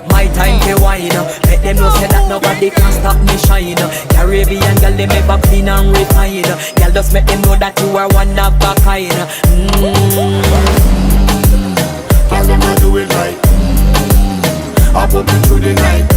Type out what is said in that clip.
My time to wine. Let them know say that nobody can stop me shine. Caribbean girl, they make up clean and refine. Girl, just make them know that you are one of a kind. Tell them I do it right. I put me through the night.